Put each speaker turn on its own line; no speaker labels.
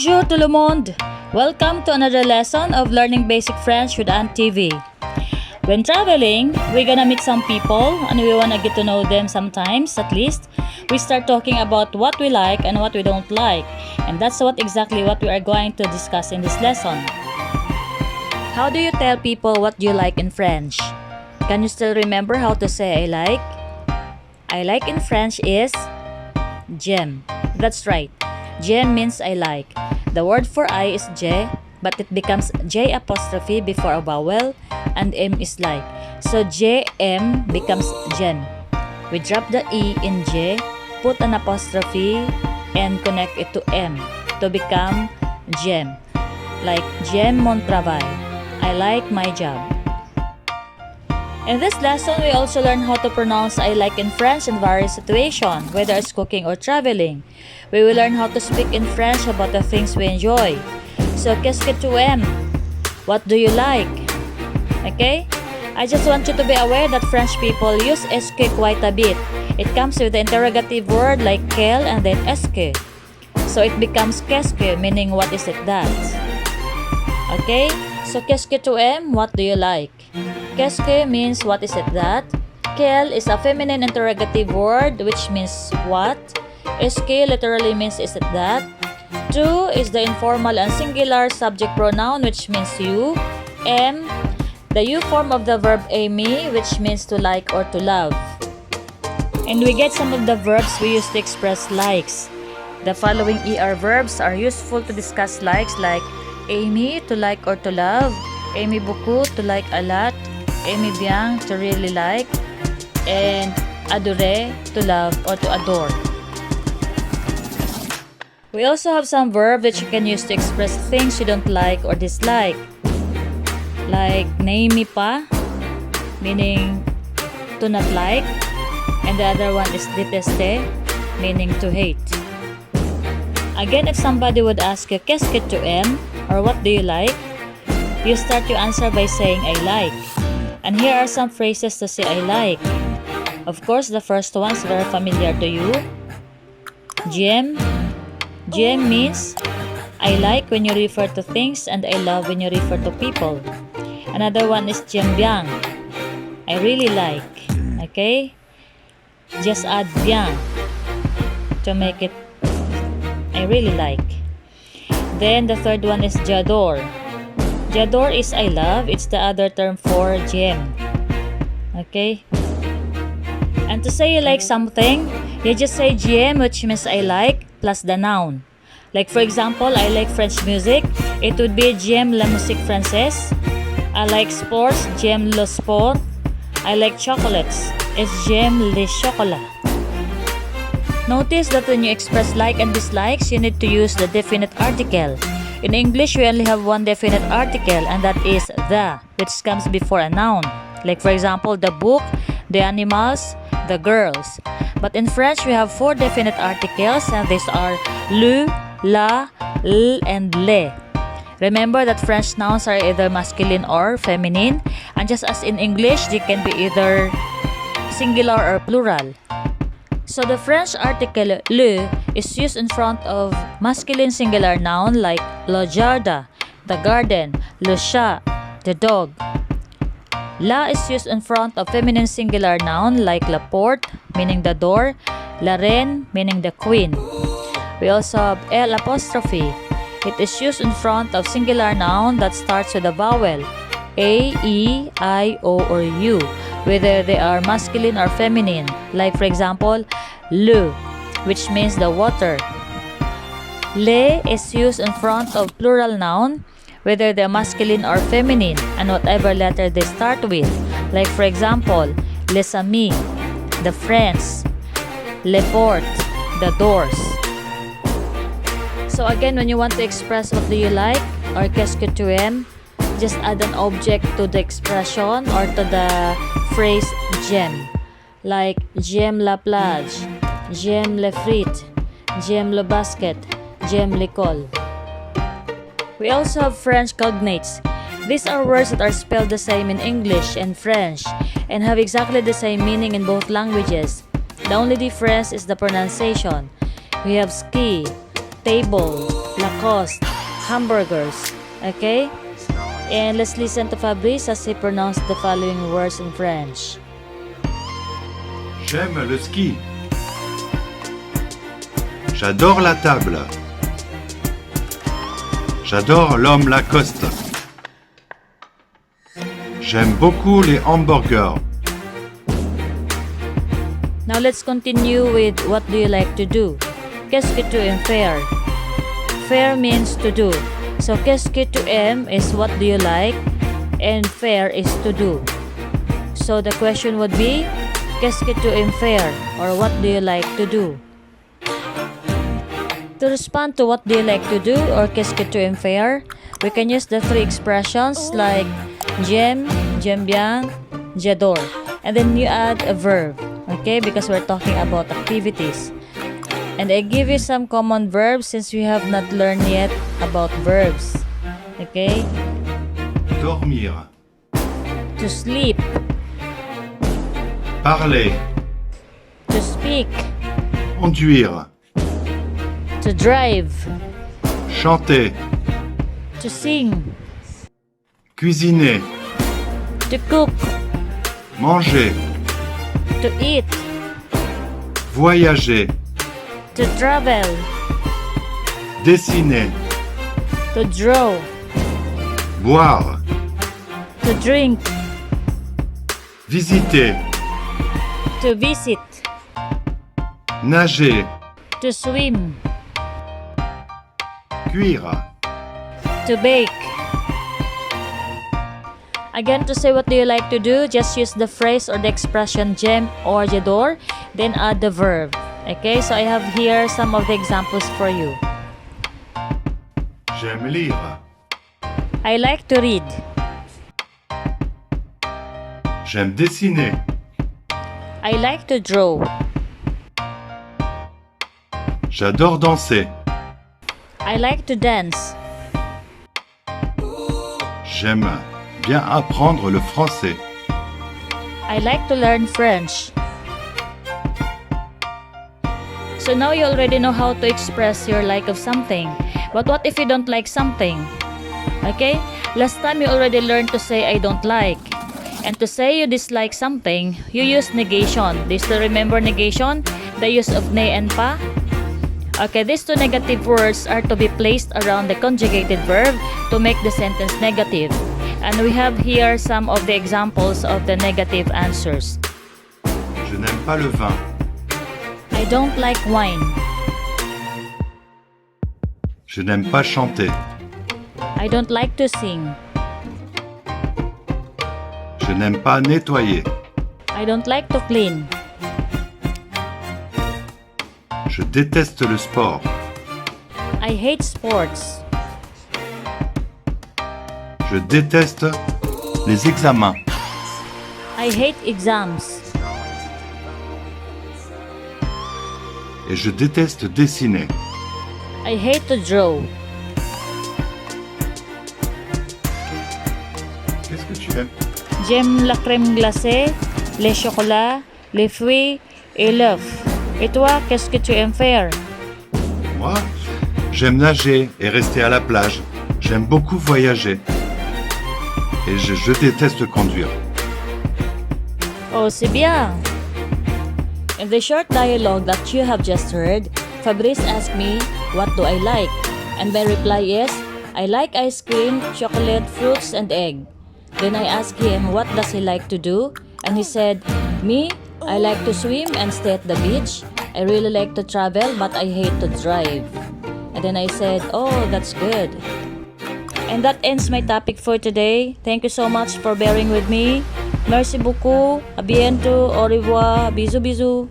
Bonjour tout le monde! Welcome to another lesson of learning basic French with Aunt TV. When traveling, we're gonna meet some people and we wanna get to know them sometimes, at least. We start talking about what we like and what we don't like. And that's exactly what we are going to discuss in this lesson. How do you tell people what you like in French? Can you still remember how to say I like? I like in French is j'aime. That's right. J'aime means I like. The word for I is je, but it becomes J apostrophe before a vowel, and M is like. So j'aime becomes j'aime. We drop the E in J, put an apostrophe, and connect it to M to become j'aime. Like j'aime mon travail. I like my job. In this lesson, we also learn how to pronounce I like in French in various situations, whether it's cooking or traveling. We will learn how to speak in French about the things we enjoy. So, qu'est-ce que tu aimes? What do you like? Okay? I just want you to be aware that French people use est-ce que quite a bit. It comes with the interrogative word like quel and then est-ce que. So, it becomes qu'est-ce que, meaning what is it that? Okay? So, qu'est-ce que tu aimes? What do you like? Qu'est-ce que means what is it that? Quel is a feminine interrogative word which means what. Est-ce que literally means is it that. Tu is the informal and singular subject pronoun which means you. Aime, the you form of the verb aimer which means to like or to love. And we get some of the verbs we use to express likes. The following ER verbs are useful to discuss likes like aimer, to like or to love. Aimer beaucoup, to like a lot. Aimer bien, to really like. And adorer, to love or to adore. We also have some verbs that you can use to express things you don't like or dislike. Like n'aime pas, meaning to not like. And the other one is détester, meaning to hate. Again, if somebody would ask you, qu'est-ce que tu aimes? Or what do you like? You start your answer by saying I like. And here are some phrases to say I like. Of course, the first one is very familiar to you. J'aime. J'aime means I like when you refer to things and I love when you refer to people. Another one is j'aime bien. I really like. Okay? Just add bien to make it I really like. Then the third one is j'adore. J'adore is I love. It's the other term for j'aime. Okay? And to say you like something, you just say j'aime, which means I like, plus the noun. Like for example, I like French music. It would be j'aime la musique française. I like sports. J'aime le sport. I like chocolates. It's j'aime les chocolats. Notice that when you express like and dislikes, you need to use the definite article. In English, we only have one definite article, and that is the, which comes before a noun. Like for example, the book, the animals, the girls. But in French, we have four definite articles, and these are le, la, l, and le. Remember that French nouns are either masculine or feminine, and just as in English, they can be either singular or plural. So the French article le is used in front of masculine singular noun like le jardin, the garden, le chat, the dog. La is used in front of feminine singular noun like la porte, meaning the door, la reine, meaning the queen. We also have L apostrophe. It is used in front of singular noun that starts with a vowel, A, E, I, O, or U, whether they are masculine or feminine. Like for example, l'eau, which means the water. Le is used in front of plural noun, whether they're masculine or feminine, and whatever letter they start with. Like for example, les amis, the friends, les portes, the doors. So again, when you want to express what do you like or qu'est-ce que tu aimes, just add an object to the expression or to the phrase j'aime. Like j'aime la plage, j'aime les frites, j'aime le basket, j'aime l'école. We also have French cognates. These are words that are spelled the same in English and French and have exactly the same meaning in both languages. The only difference is the pronunciation. We have ski, table, Lacoste, hamburgers. Okay? And let's listen to Fabrice as he pronounced the following words in French.
J'aime le ski. J'adore la table. J'adore l'homme Lacoste. J'aime beaucoup les hamburgers.
Now let's continue with what do you like to do? Qu'est-ce que tu aimes faire? Faire means to do. So qu'est-ce que tu aimes is what do you like and faire is to do. So the question would be qu'est-ce que tu aimes faire or what do you like to do? To respond to what do you like to do or qu'est-ce que tu aimes faire, we can use the three expressions like j'aime, j'aime bien, j'adore. And then you add a verb, okay? Because we're talking about activities. And I give you some common verbs since we have not learned yet about verbs. Okay?
Dormir.
To sleep,
Parler.
to speak,
Conduire.
to drive,
Chanter.
to sing,
Cuisiner.
to cook,
Manger.
to eat,
Voyager.
to travel,
Dessiner.
to draw,
Boire.
to drink,
Visiter.
to visit,
Nager.
to swim,
Cuire.
to bake. Again, to say what do you like to do, just use the phrase or the expression j'aime or j'adore, then add the verb. Okay, so I have here some of the examples for you.
J'aime lire.
I like to read.
J'aime dessiner.
I like to draw.
J'adore danser.
I like to dance.
J'aime bien apprendre le français.
I like to learn French. So now you already know how to express your like of something. But what if you don't like something? Okay? Last time you already learned to say I don't like. And to say you dislike something, you use negation. Do you still remember negation? The use of ne and pa? Okay, these two negative words are to be placed around the conjugated verb to make the sentence negative. And we have here some of the examples of the negative answers.
Je n'aime pas le vin.
I don't like wine.
Je n'aime pas chanter.
I don't like to sing.
Je n'aime pas nettoyer.
I don't like to clean.
Je déteste le sport.
I hate sports.
Je déteste les examens.
I hate exams.
Et je déteste dessiner.
I hate to draw.
Qu'est-ce que tu aimes?
J'aime la crème glacée, les chocolats, les fruits et l'œuf. Et toi, qu'est-ce que tu aimes faire?
Moi, j'aime nager et rester à la plage. J'aime beaucoup voyager. Et je déteste conduire.
Oh, c'est bien. In the short dialogue that you have just heard, Fabrice asked me, what do I like? And my reply is, I like ice cream, chocolate, fruits, and egg. Then I asked him, what does he like to do? And he said, me, I like to swim and stay at the beach. I really like to travel, but I hate to drive. And then I said, oh, that's good. And that ends my topic for today. Thank you so much for bearing with me. Merci beaucoup. À bientôt. Au revoir. Bisous, bisous.